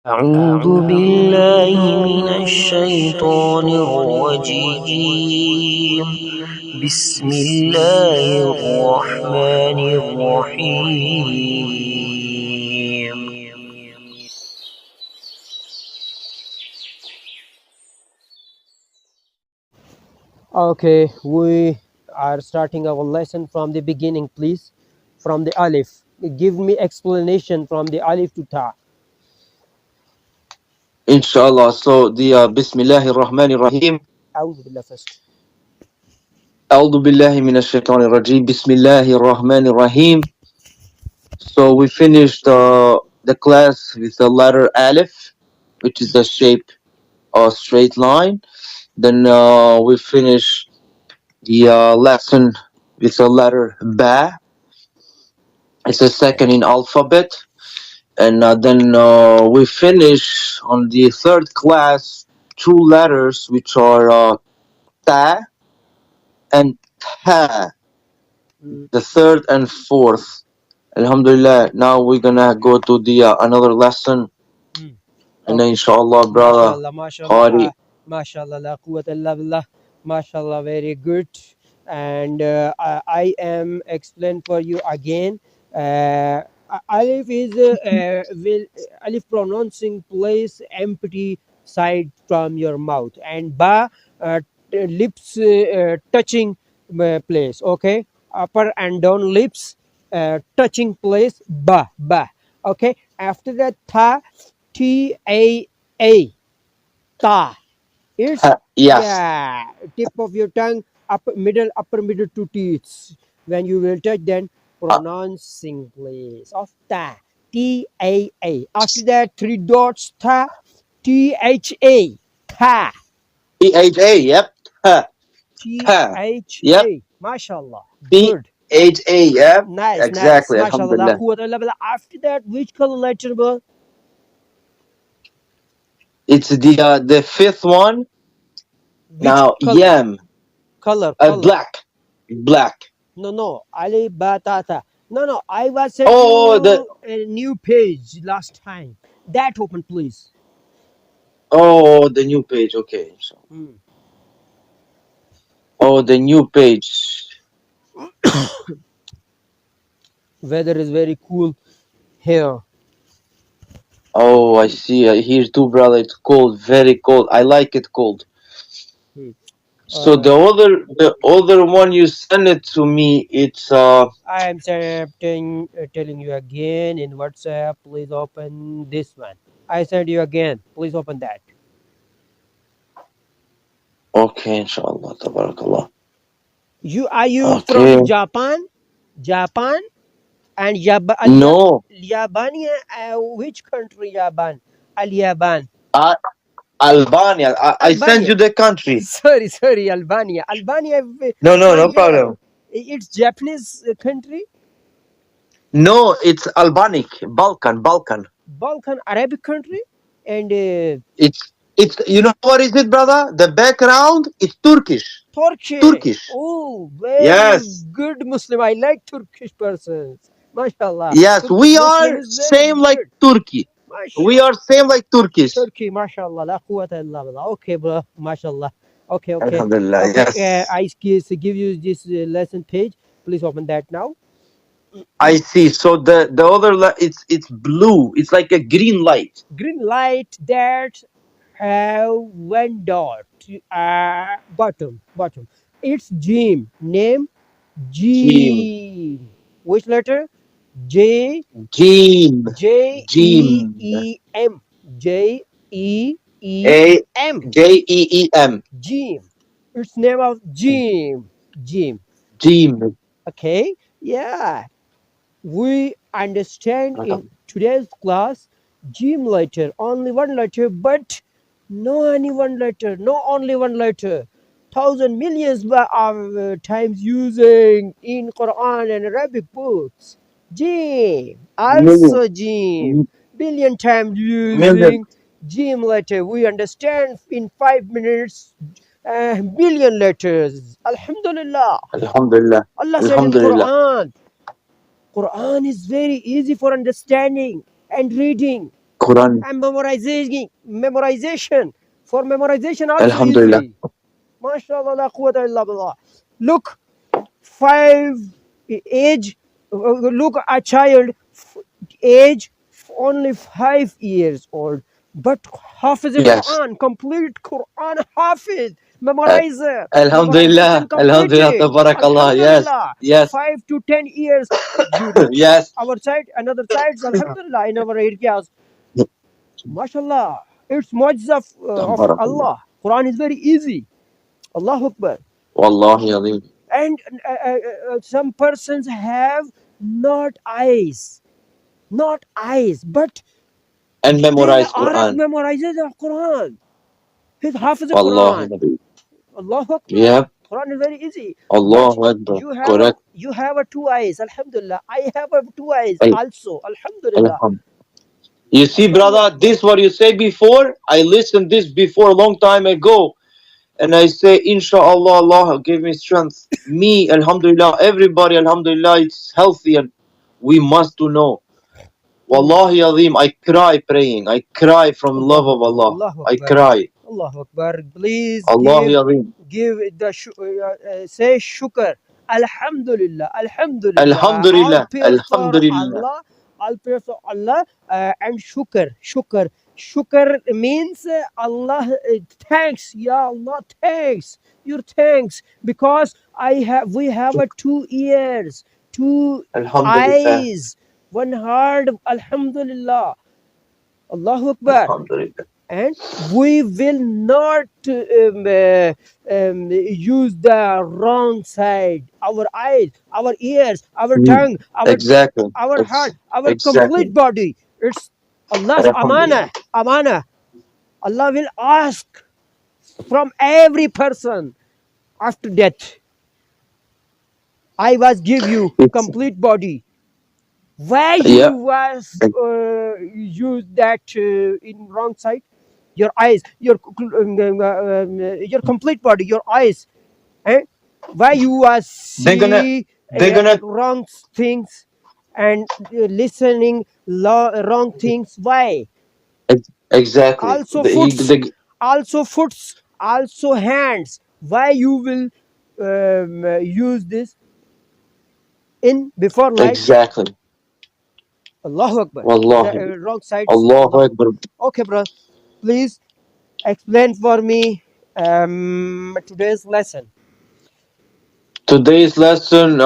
أعوذ بالله من الشيطان الرجيم بسم الله الرحمن الرحيم. Okay, we are starting our lesson from the beginning, please. From the alif. Give me explanation from the alif to ta. Inshallah. So the Bismillahir Rahmanir Rahim. A'udhu billah first. A'udhu billahi minash shaitanir rajim. Bismillahir Rahmanir Rahim. So we finished the class with the letter Alif, which is the shape of a straight line. Then we finished the lesson with the letter Ba. It's the second in alphabet. And then we finish on the third class two letters which are Ta and Ta, the third and fourth. Alhamdulillah. Now we're gonna go to the another lesson, and then inshallah, brother Qari. MashaAllah, la quwwata illa billah. MashaAllah, very good. And I am explain for you again. Alif is alif pronouncing place empty side from your mouth, and ba lips touching place. Okay, upper and down lips touching place. Ba. Okay. After that, tha, ta. Ta. It's Yes. yeah, tip of your tongue, upper middle two teeth. When you will touch, then pronouncing place of ta. Ta. After that, three dots, tha. Tha. Tha. Tha. Yep. Ha. Tha. Yep. MashaAllah. Good. Tha. Yep. Nice. Exactly. MashaAllah. La Alhamdulillah. quwwata illa billah. After that, which color letter, bro? It's the fifth one. Which now color? Yam. Color. Black. No. Ali Batata. No. I was sent Oh, you a new page last time. That open, please. the new page. Okay. So. Oh, the new page. Weather is very cool here. Oh, I see. Here too, brother. It's cold. Very cold. I like it cold. So the other one you send it to me, it's I am telling you again in WhatsApp. Please open this one. I sent you again. Please open that. okay, inshallah, tabarakallah. Are you Okay. from Japan? And No. Albania, which country Japan? Al-Yaban. Albania. I sent you the country. Sorry, Albania. No problem. It's Japanese country? No, it's Albanic. Balkan. Arabic country? And It's you know what is it, brother? The background is Turkish. Oh, very good Muslim. I like Turkish persons. MashaAllah. Yes, Turkish we Muslim are is very same like good. Turkey. We are same like Turkish. Turkey, MashaAllah. La quwwata illa billah. Okay, bro. MashaAllah. Okay. Alhamdulillah. Okay, Yes. I give you this lesson page. Please open that now. I see. So the other it's blue. It's like a green light. Green light that have one dot. Bottom. It's Jim. Name Jim. Which letter? J. Jim. J-E-E-M. J-E-E-M. J-E-E-M. Jim. It's name of Jim. Jim. Okay. Yeah. We understand in today's class Jim letter, only one letter, but no only one letter. 1,000 millions of times using in Quran and Arabic books. Jim. Also Jim. Billion times using Jim letter. We understand in 5 minutes billion letters. Alhamdulillah. Allah said in Quran is very easy for understanding and reading. Quran. And memorization. For memorization also Alhamdulillah. easy. MashaAllah, la quwwata illa billah. Look, 5 age, look a child, age only 5 years old, but Hafiz Yes. Quran, complete Quran Hafiz, memorizer, Alhamdulillah. memorization completed. Alhamdulillah. Tabarakallah. Yes. Alhamdulillah. Yes. 5 to 10 years. You look Yes. our side, another sides, Alhamdulillah, in our areas. MashaAllah, it's much of Tabarakallah. Allah. Quran is very easy. Allahu Akbar. Wallahi azim. And some persons have not eyes, but And they memorize are Quran. memorizes the Quran. He's Hafiz the Wallahi Quran. Nabi. Allahu Akbar. Yep. Quran is very easy. Allahu But Akbar. you Correct. have a 2 eyes. Alhamdulillah. I have a 2 eyes Ay- also. Alhamdulillah. Alhamdulillah. You see, Allahu brother, Akbar. this what you say before. I listened this before a long time ago, and I say, Inshallah, Allah give me strength. Me, Alhamdulillah, everybody, Alhamdulillah, it's healthy, and we must to know. Wallahi Azim, I cry praying. I cry from love of Allah. Allahu I Akbar. cry. Allahu Akbar. Please Allahi Azim. give the say shukr. Alhamdulillah. Alhamdulillah. Alhamdulillah. All praise for Alhamdulillah. Allah. All praise for Allah. And shukr. Shukr means Allah thanks. Ya Allah, thanks. Your thanks, because we have 2 ears, 2 Alhamdulillah. eyes, 1 heart. Alhamdulillah. Allahu Akbar. Alhamdulillah. And we will not use the wrong side. Our eyes, our ears, our tongue, Exactly. our heart, our Exactly. complete body. It's Allah's Alhamdulillah. amana. Allah will ask from every person after death. I was give you complete body. Why you Yeah. was use that in wrong side? Your eyes, your complete body, your eyes. Why you was They're see gonna wrong things and listening wrong things? Why? exactly. Also foots, also hands. Why you will use this in before life? Exactly. Allahu Akbar. Wallahi. The wrong side. Allahu Akbar. Okay, bro. Please explain for me today's lesson. Today's lesson,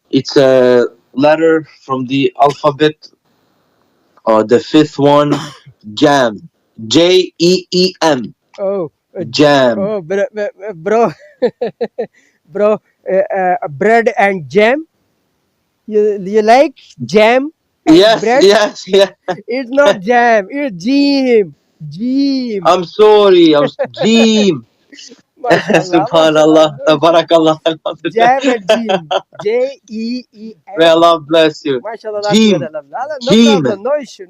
it's a letter from the alphabet. The 5th one, jam. J-E-E-M. Oh, Jam. oh, bro, bro, bread and jam. You like jam and Yes, bread? yes, yeah. It's not jam. It's jam. Jam. I'm sorry. Jim. MashaAllah. Subhanallah. Tabarakallah. Jam and jam. J-E-E-M. May Allah bless you. MashaAllah. Jim. No Jim. problem. No issue.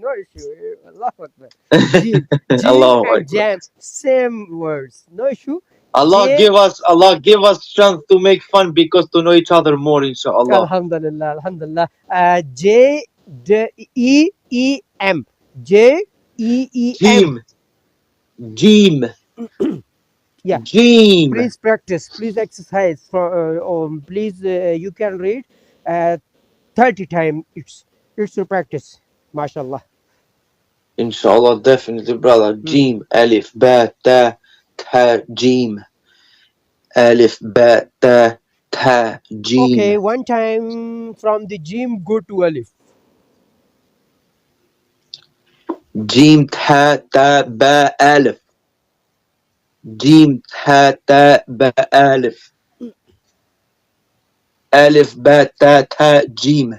Allahu Akbar. Jam. Allahu and Akbar. jam. Same words. No issue. Allah give us strength to make fun, because to know each other more, inshallah. Alhamdulillah. J-E-E-M. J-E-E-M. Jim. Yeah. Jim. Please practice. Please exercise. Please, you can read 30 times. It's your practice. MashaAllah. Inshallah, definitely, brother. Jim. Alif, ba, ta, ta, jim. Alif, ba, ta, ta, jim. Okay, one time from the jim go to alif. Jim, ta, ta, ba, alif. Jim, ta, ta, ba, alif. Alif, ba, ta, ta, jim.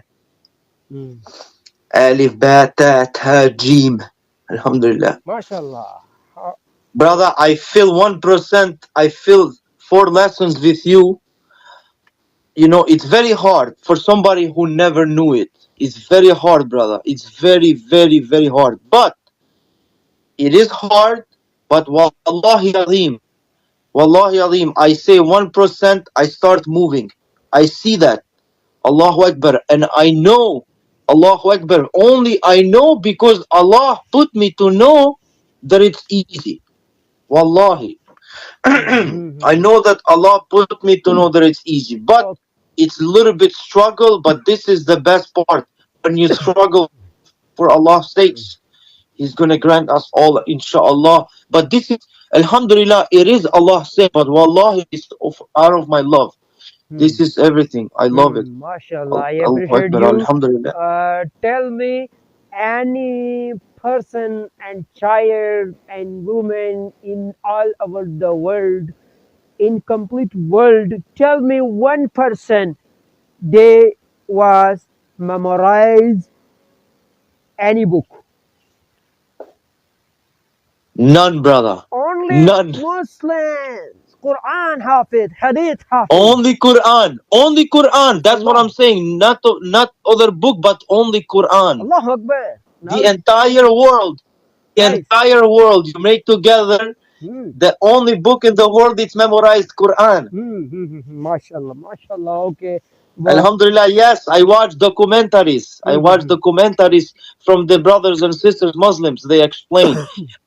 Alif, ba, ta, ta, jim. Alhamdulillah. MashaAllah. Brother, I feel 1%. I feel 4 lessons with you. You know, it's very hard for somebody who never knew it. It's very hard, brother. It's very, very, very hard. But it is hard. But wallahi azim, I say 1%, I start moving. I see that. Allahu Akbar. And I know Allahu Akbar. Only I know because Allah put me to know that it's easy. Wallahi. I know that Allah put me to know that it's easy. But it's a little bit struggle, but this is the best part. When you struggle for Allah's sakes, He's going to grant us all, inshallah. But this is, alhamdulillah, it is Allah's sake, but wallahi, it's out of my love. This is everything. I love it. MashaAllah, I Allahu appreciate Akbar, you. alhamdulillah. Tell me, any person and child and woman in all over the world, in complete world, tell me one person they was memorize any book. None, brother. Only None. Muslims. Quran Hafid, Hadith Hafid. Only Quran. Only Quran. That's what Allah. I'm saying. Not other book, but only Quran. Allahu Akbar. The entire world. The Nice. entire world. You make together. The only book in the world that's memorized Quran. MashaAllah, MashaAllah. Okay. Alhamdulillah, yes, I watch documentaries. I watch documentaries from the brothers and sisters Muslims. They explain.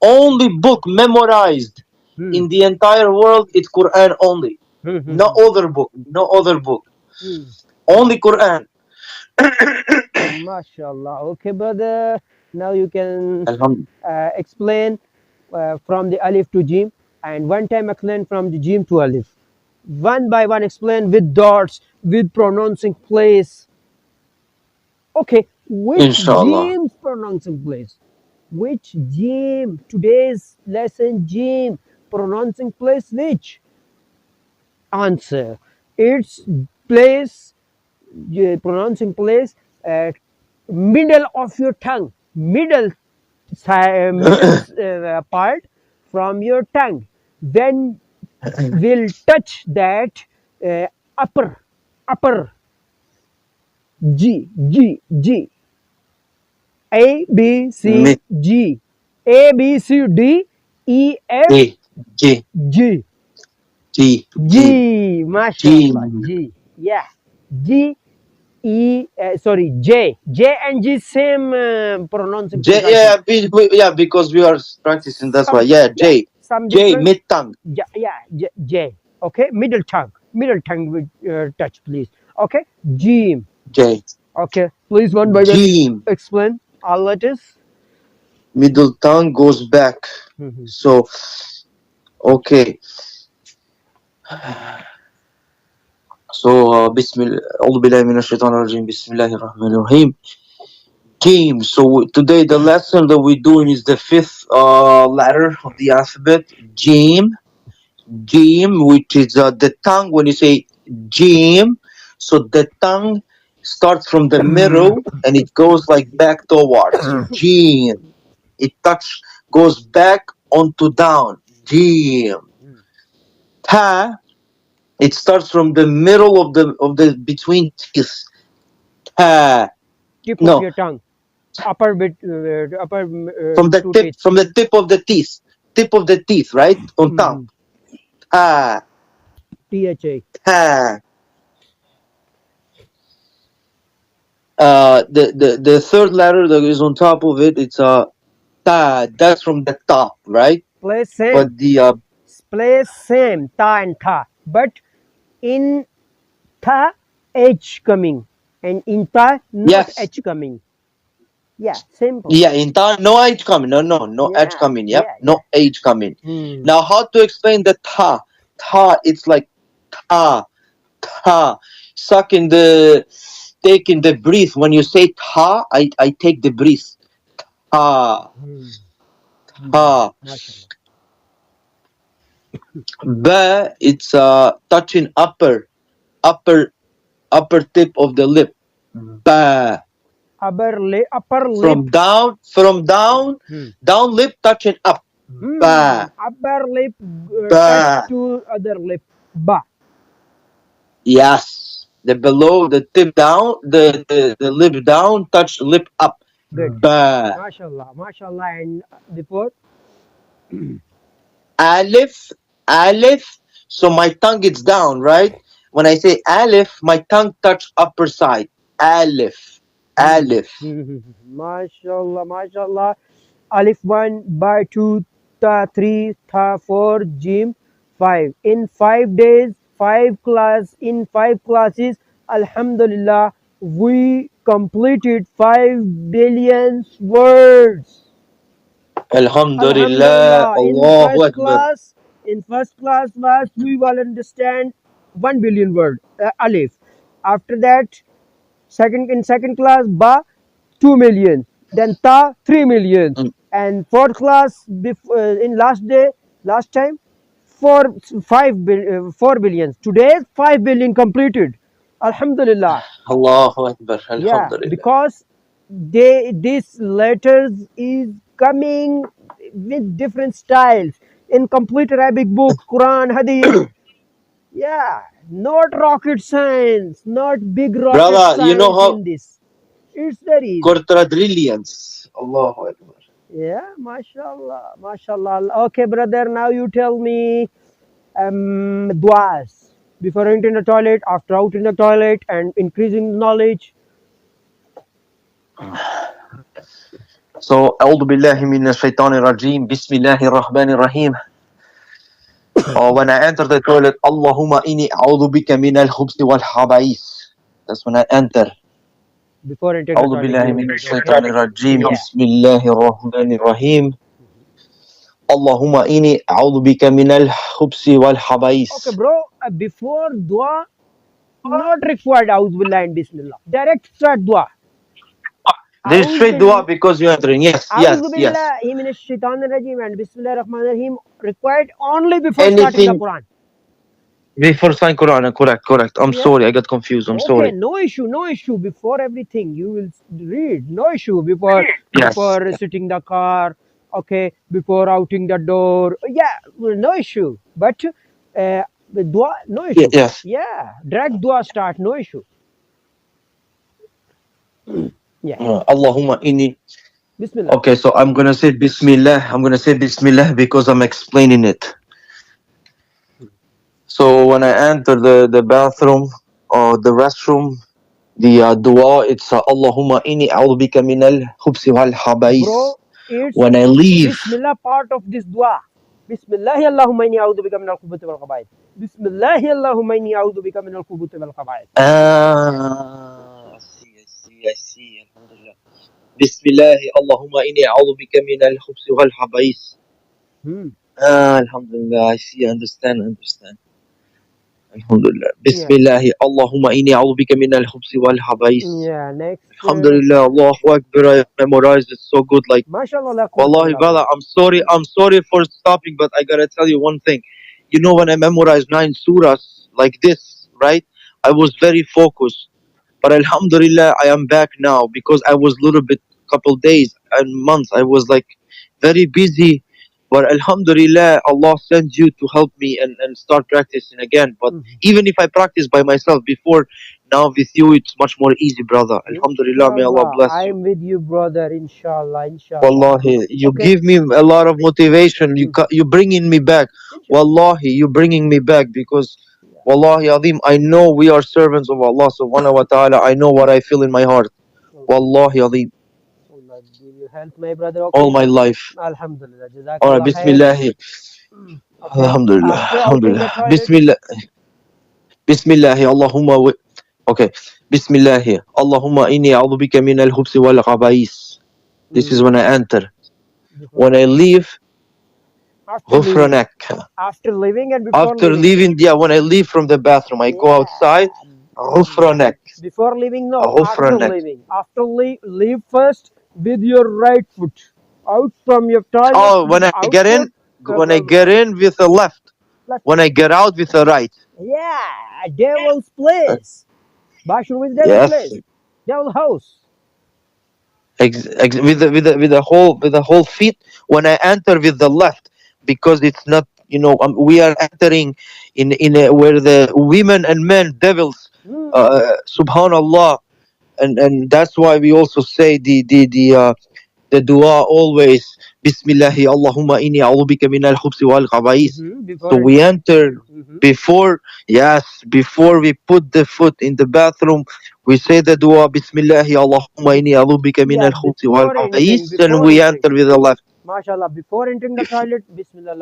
Only book memorized in the entire world, it's Quran only. No other book. No other book. Only Quran. MashaAllah. Okay, brother. Now you can explain from the Alif to Jim, and one time explain from the Jim to Alif. One by one explain with dots, with pronouncing place. Okay, which Inshallah. Jim's pronouncing place? Which Jim? Today's lesson Jim. Pronouncing place which? Answer. Its place, pronouncing place at middle of your tongue. Middle part from your tongue. Then will touch that upper G, A, B, C, G, A, B, C, D, E, F, G. MashaAllah, G, yeah, G, E, sorry, J and G same pronouncing. Yeah, because we are practicing, that's why. Yeah, J. J, mid tongue. Yeah, J. Okay, middle tongue with touch, please. Okay, Jim. J. Okay, please one by one explain all letters. Middle tongue goes back. So, okay. So, Bismillah, Bismillahirrahmanirrahim. Jim. So today the lesson that we're doing is the fifth letter of the alphabet, Jim. Jim, which is the tongue. When you say Jim, so the tongue starts from the middle and it goes like back towards. Jim. It goes back onto down. Jim. Ta. It starts from the middle of the between teeth. Ta. Tip of your tongue. Upper bit, from the tip of the teeth, right? On tongue. Ta. Ta. The third letter that is on top of it, it's ta. That's from the top, right? Place same. But the place same, ta and tha. But in tha, H coming, and in ta, not H coming. Yeah, simple. Yeah, in ta, no H coming. No H coming. Yep, no H coming. Now, how to explain the ta? Ta, it's like ta. Taking the breath. When you say ta, I take the breath. Ta. Ba, it's touching upper tip of the lip. Ba. Upper lip. From down lip touching up. Ba. Upper lip touch to other lip. Ba. Yes. The below, the tip down, the lip down, touch lip up. Good. Ba. MashaAllah. And before? Alif. So my tongue is down, right? When I say Alif, my tongue touch upper side. Alif. Alif. MashaAllah, MashaAllah. Alif 1, Ba 2, Ta 3, Tha 4, Jim 5. In 5 days, 5 classes, Alhamdulillah, we completed 5 billion words. Alhamdulillah. Allahu Akbar. In first class was we will understand 1 billion word, Alif. After that, in second class, Ba 2 million, then Ta 3 million, and fourth class in last time 4 billion. Today 5 billion completed. Alhamdulillah. Allahu Akbar. Yeah, Alhamdulillah. because these letters is coming with different styles in complete Arabic book, Quran, Hadith. Yeah, not rocket science, not big rocket Brother, you know science how in this. It's very easy. quadrillions. Allahu Akbar. Yeah, mashallah, mashallah. Okay, brother, now you tell me duas before entering the toilet, after out in the toilet, and increasing knowledge. So, أعوذ بالله من الشيطان الرجيم. بسم الله الرحمن الرحيم. When I enter the toilet, Allahumma inni a'udhu bika min al-khubsi wal-khaba'is. That's when I enter. Before entering the أعوذ toilet. بالله من الشيطان الرجيم. Yeah. بسم الله الرحمن الرحيم. Allahumma inni a'udhu bika min al-khubsi wal-khaba'is. Okay, bro, before dua, not required A'udhu Billahi and Bismillah. Direct start dua. There is straight dua because you're entering. Yes, yes, A'udhu yes. Billahi minash shaitanir rajim and Bismillahir Rahmanir Rahim required only before starting the Anything Quran. before saying Quran. Correct. I'm Yeah. sorry. I got confused. I'm Okay, sorry. no issue. Before everything, you will read. No issue. Before sitting the car. Okay, before outing the door. Yeah, no issue. But dua, no issue. Yes. Yeah, direct dua start, no issue. Yeah. Allahumma inni. Bismillah. Okay, so I'm gonna say Bismillah. I'm gonna say Bismillah because I'm explaining it. So when I enter the bathroom or the restroom, the dua, it's Allahumma inni a'udhu bika min al-khubsi wal-khaba'is. Bro, it's When I leave, Bismillah part of this dua. Bismillahi Allahumma inni a'udhu bika min al-khubuthi wal khaba'ith. Bismillahi Allahumma inni a'udhu bika min al-khubuthi wal khaba'ith. I see. Alhamdulillah. Bismillah, Allahumma inni a'udhu bika min al-khubsi wal-khaba'is. Alhamdulillah, I see, understand. Alhamdulillah. Bismillah, Allahumma inni a'udhu bika min al-khubsi wal-khaba'is. Yeah, next. Alhamdulillah, Allahu Akbar, I memorized it so good. Like, Mashallah. Wallahi, brother, I'm sorry for stopping, but I gotta tell you one thing. You know, when I memorized 9 surahs like this, right? I was very focused. But Alhamdulillah, I am back now because I was a little bit, couple days and months, I was like very busy. But Alhamdulillah, Allah sends you to help me and start practicing again. But even if I practice by myself before, now with you, it's much more easy, brother. Alhamdulillah, may Allah bless you. I'm with you, brother. Inshallah. Wallahi, you give me a lot of motivation. You bringing me back. Wallahi, you bringing me back because Wallahi Azim, I know we are servants of Allah subhanahu wa ta'ala. I know what I feel in my heart. Wallahi Azim. Allah give you health, my brother. Okay. All my life. Alhamdulillah. Jazakallah. Alright, Bismillah. Alhamdulillah. Bismillah. Allahumma. Okay. Bismillah. Allahumma inni a'udhu bika min al-khubsi wal-khaba'is. This is when I enter. When I leave, after leaving and before after leaving, when I leave from the bathroom, I go outside. Before leaving, no. After leaving. After leave first with your right foot out from your toilet. Oh, when I get in with the left. When I get out with the right. Yeah, devil's place. Bathroom is devil's place. Devil's house. With the whole feet. When I enter with the left, because it's not, we are entering in where the women and men devils, subhanallah, and that's why we also say the dua always, Bismillahi Allahumma inni a'udhu bika min al-khubsi wal khaba'is. So we enter before we put the foot in the bathroom, We say the dua, Bismillahi Allahumma inni a'udhu min Yeah, al-khubuthi wal before entering, khaba'ith, and we enter with the left. MashaAllah, before entering the toilet, Bismillah, and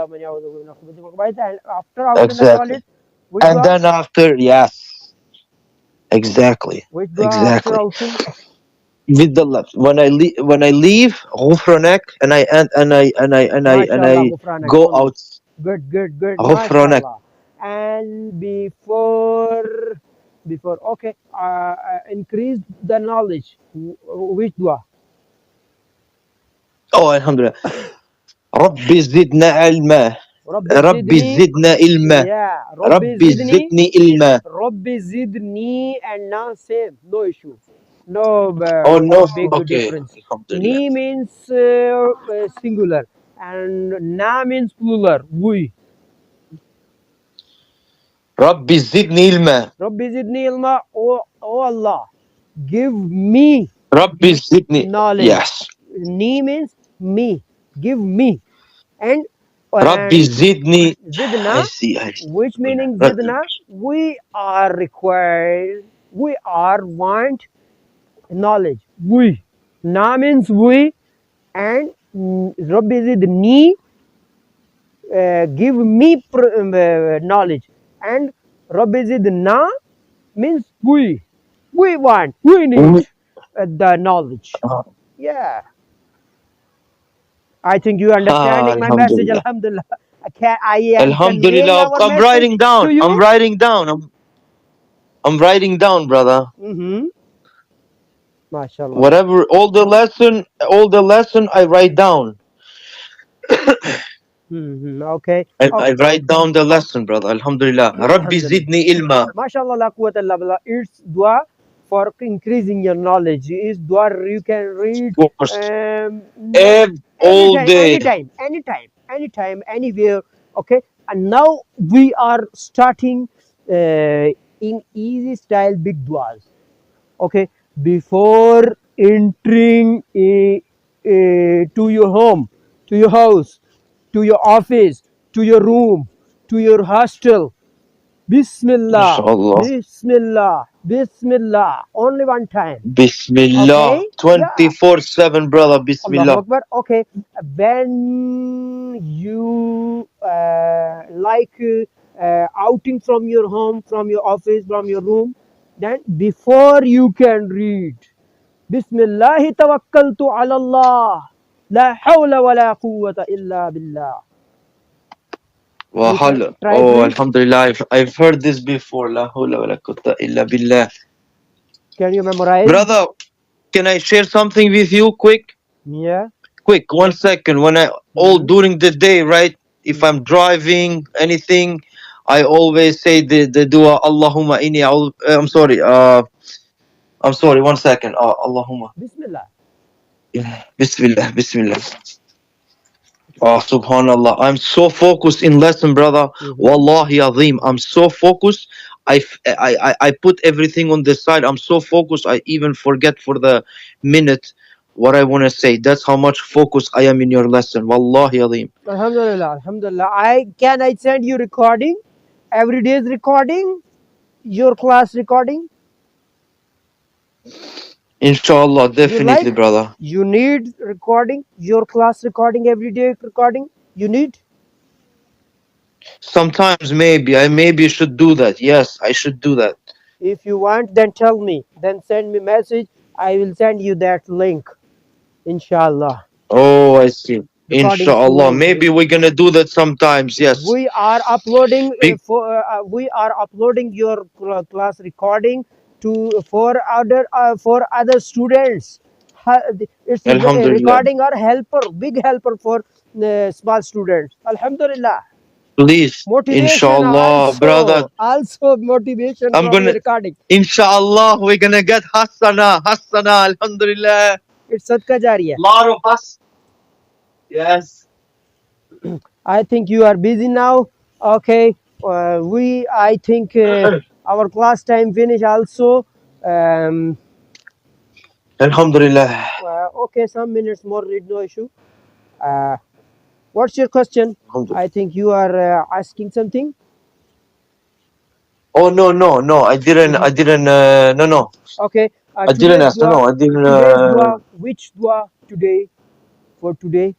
after out in the Exactly. toilet, which And dua? then after, yes. Exactly. Which dua after Exactly. outing? With the left. When I leave, Ghufranak, and I MashaAllah, Ghufranak go only. out. Good. Ghufranak. MashaAllah. And before, okay, increase the knowledge. Which dua? Oh, alhamdulillah. Rabbi zidna ilma. Rabbi zidna ilma. Yeah, Rabbi zidni ilma. Rabbi zidni, and now same, no issue. No Oh, no. big Okay. difference. Alhamdulillah. Ni means singular, and na means plural. We. Rabbi zidni ilma. Rabbi zidni ilma. Oh Allah, give me Rabbi zidni. knowledge. Yes. Ni means me. Give me. And Rabbi zidni. zidna, I see. which meaning zidna, we are required, we are want knowledge. We. Na means we, and Rabbi zidni, give me knowledge, and Rabbi zidna means we want, we need the knowledge. Yeah, I think you understanding my message. Alhamdulillah. I am conveying Alhamdulillah. our I'm message writing down. to you. I'm writing down, brother. MashaAllah. Whatever, all the lesson I write down. Okay. I write down the lesson, brother. Alhamdulillah. Rabbi zidni ilma. MashaAllah, la quwwata illa billah. It's dua for increasing your knowledge. It's dua you can read Of course. All day. anytime, anywhere. Okay. And now we are starting in easy style big duas. Okay. Before entering to your home, to your house, to your office, to your room, to your hostel, Bismillah, Inshallah. Bismillah, only one time. Bismillah. Okay? 24/7, brother. Bismillah. Allahu Akbar. Okay. When you outing from your home, from your office, from your room, then before you can read, Bismillahi tawakkaltu ala Allah, la hawla wa la quwwata illa billah. Wahala. Try Oh, please. alhamdulillah. I've heard this before. La hawla wa la quwwata illa billah. Can you memorize? Brother, can I share something with you quick? Yeah. Quick, 1 second. When during the day, right? If I'm driving, anything, I always say the dua, Allahumma inni I'm sorry. I'm sorry. 1 second. Allahumma. Bismillah. Bismillah. Oh, subhanallah. I'm so focused in lesson, brother. Wallahi azim. I'm so focused. I put everything on the side. I'm so focused. I even forget for the minute what I want to say. That's how much focus I am in your lesson. Wallahi azim. Alhamdulillah. I send you recording? Every day's recording? Your class recording? Inshallah, definitely, brother. You need recording? Your class recording, everyday recording? You need? Sometimes maybe. I maybe should do that. Yes, I should do that. If you want, then tell me. Then send me message. I will send you that link. Inshallah. Oh, I see. Recording Inshallah. tools. Maybe we're going to do that sometimes. Yes. We are uploading your class recording for other students. It's a recording or big helper for small students. Alhamdulillah. Please, Motivation inshallah, brother. Also motivation from the recording. Inshallah, we're gonna get hasana, alhamdulillah. It's sadqa jariyah. Lot of us. Yes. I think you are busy now. Okay. I think our class time finish also. Alhamdulillah. Okay, some minutes more, read, no issue. What's your question? I think you are asking something. Oh no, I didn't no. Okay, I didn't today's ask. dua, No, I didn't. today's dua, which dua today, for today?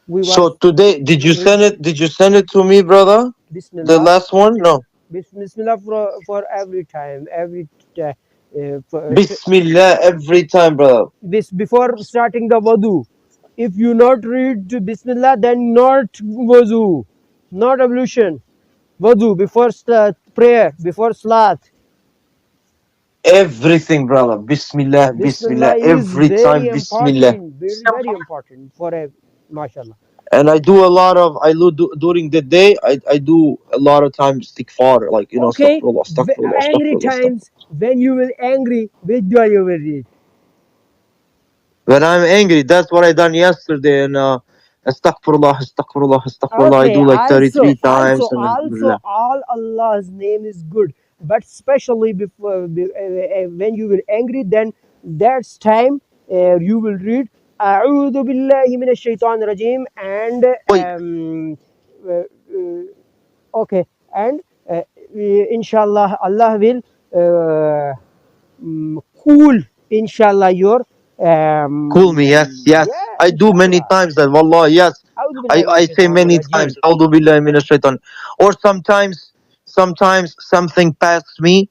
We So was today, did you send it? Did you send it to me, brother? The Bismillah. last one? No. Bismillah for every time, every Bismillah every time, brother. this before starting the wudu. If you not read Bismillah, then not wudu, not ablution. Wudu before prayer, before salat. Everything, brother. Bismillah, Bismillah Bismillah. is Every time, very Bismillah. important, very important for a mashallah. And I do a lot of, during the day, I do a lot of times istighfar, like, Okay, astaghfirullah, astaghfirullah, angry astaghfirullah, astaghfirullah. times when you will angry, which dua you will read? When I'm angry, that's what I done yesterday. And astaghfirullah, astaghfirullah, astaghfirullah. I Okay, do like 33 times. also, And alhamdulillah. all Allah's name is good, but especially before when you will angry, then that's time you will read "A'udhu billahi minash shaitanir rajim" and Wait, okay, and inshallah Allah will cool inshallah your cool me, yes. yeah, I do many inshallah. times that, wallah, yes. A'udhu billahi I minash say shaitanir many rajim. times, A'udhu billahi minash shaitan. Or sometimes something passed me,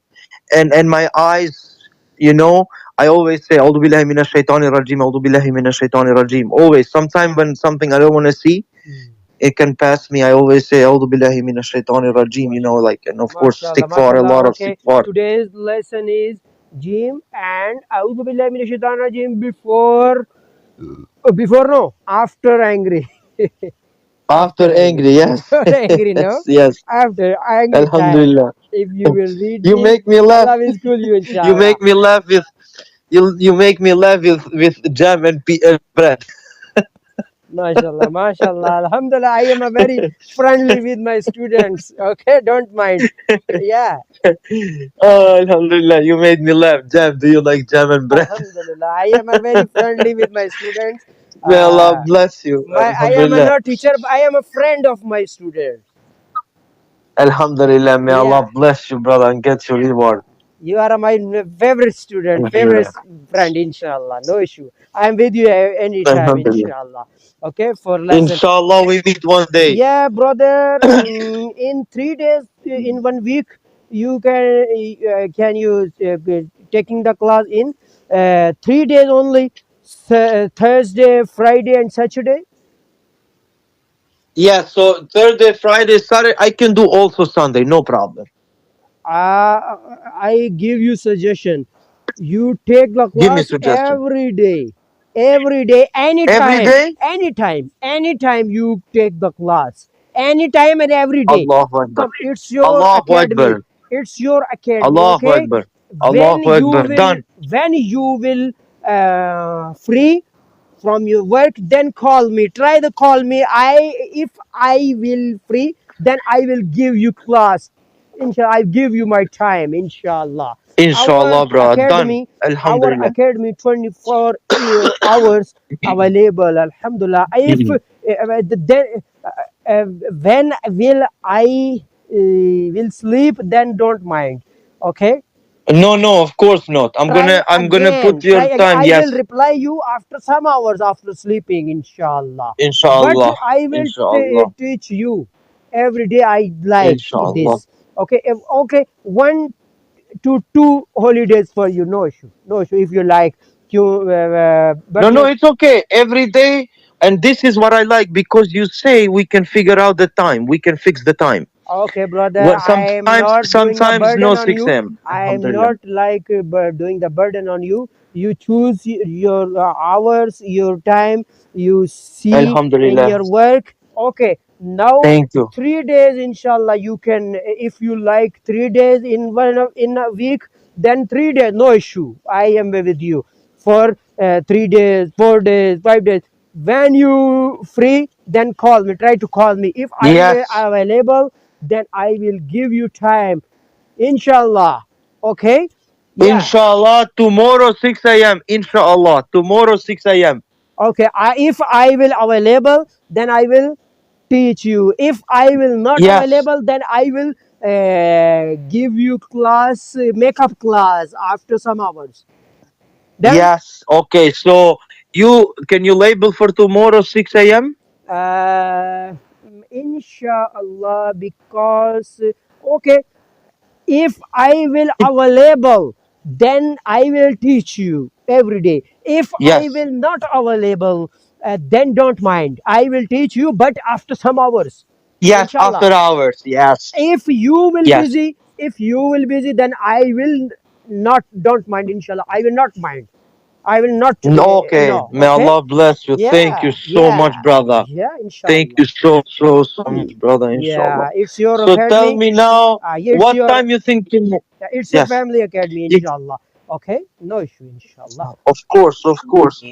and my eyes, I always say, A'udhu billahi minash shaitani rajim, A'udhu billahi minash shaitani rajim. Always. Sometime when something I don't want to see, it can pass me. I always say, A'udhu billahi minash shaitani rajim, like, and of course, Mashallah, istighfar, a mashallah. lot of Okay, istighfar. today's lesson is Jim and A'udhu billahi minash shaitanir rajim before no, after angry. After angry, yes. Before angry, no? Yes. After angry time. Alhamdulillah. If you will read You this, make me laugh. Allah will school you You inshallah. make me laugh with you make me laugh with jam and bread. Mashallah, mashallah. Alhamdulillah, I am a very friendly with my students. Okay, don't mind. Yeah. Oh, alhamdulillah, you made me laugh. Jam, do you like jam and bread? Alhamdulillah, I am a very friendly with my students. May Allah bless you. I am a Alhamdulillah. not teacher, but I am a friend of my students. Alhamdulillah, may Yeah. Allah bless you, brother, and get your reward. You are my favorite student, favorite friend, inshallah. No issue. I am with you anytime, Alhamdulillah. inshallah. Okay, for lesson. Inshallah, we meet one day. Yeah, brother. In 3 days, in 1 week, you can you taking the class in 3 days only, Thursday, Friday, and Saturday. Yeah, so Thursday, Friday, Saturday, I can do also Sunday, no problem. I give you suggestion. You take the Give me class suggestion. every day, anytime, Every day? anytime you take the class, anytime and every day. Allahu Akbar. Come, it's your Allahu academy. Akbar. It's your academy. Allahu Okay. Akbar. When Allahu you Akbar. will, Done. when you will free from your work, then call me. Try to call me. If I will free, then I will give you class. Inshallah, I give you my time. Inshallah. Inshallah, Our bro. Done. academy, Alhamdulillah. 24 hours available. Alhamdulillah. If then when will I will sleep, then don't mind. Okay. No, of course not. I'm gonna put your time. I Yes. will reply you after some hours after sleeping, inshallah. Inshallah. But I will Inshallah. teach you every day. I like Inshallah. this. Okay. Okay. 1 to 2 holidays for you. No issue. No issue. If you like. But No, it's okay. Every day, and this is what I like because you say we can figure out the time. We can fix the time. okay, brother. Well, I am not doing the sometimes burden no on 6 you. a.m. I am Alhamdulillah. not like doing the burden on you. You choose your hours, your time. You see in Alhamdulillah. your work. Okay. Now Thank you. 3 days, inshallah. You can, if you like 3 days in a week, then 3 days, no issue. I am with you for 3 days, 4 days, 5 days. When you free, then call me. Try to call me. If I Yes. am available, then I will give you time, inshallah. Okay. Yeah. Inshallah, tomorrow 6 a.m. Inshallah, tomorrow 6 a.m. Okay. If I will available, then I will teach you. If I will not Yes. available, then I will give you class, makeup class after some hours. Done? Yes. Okay. So can you label for tomorrow 6 a.m.? Inshallah, because okay, if I will available, then I will teach you every day. If I Yes. will not available, then don't mind. I will teach you, but after some hours. Yes. Inshallah. After hours. Yes. If you will Yes. busy, then I will not. Don't mind. Inshallah, I will not mind. I will not. Okay. No. May Okay. Allah bless you. Thank you so much, brother. Yeah. Thank Inshallah. you so much, brother. Inshallah. Yeah. It's your So tell academy. me now, It's what your. time you thinking? It's your Yes. family academy. Yes. Inshallah. Okay. No issue. Inshallah. Of course. Of course.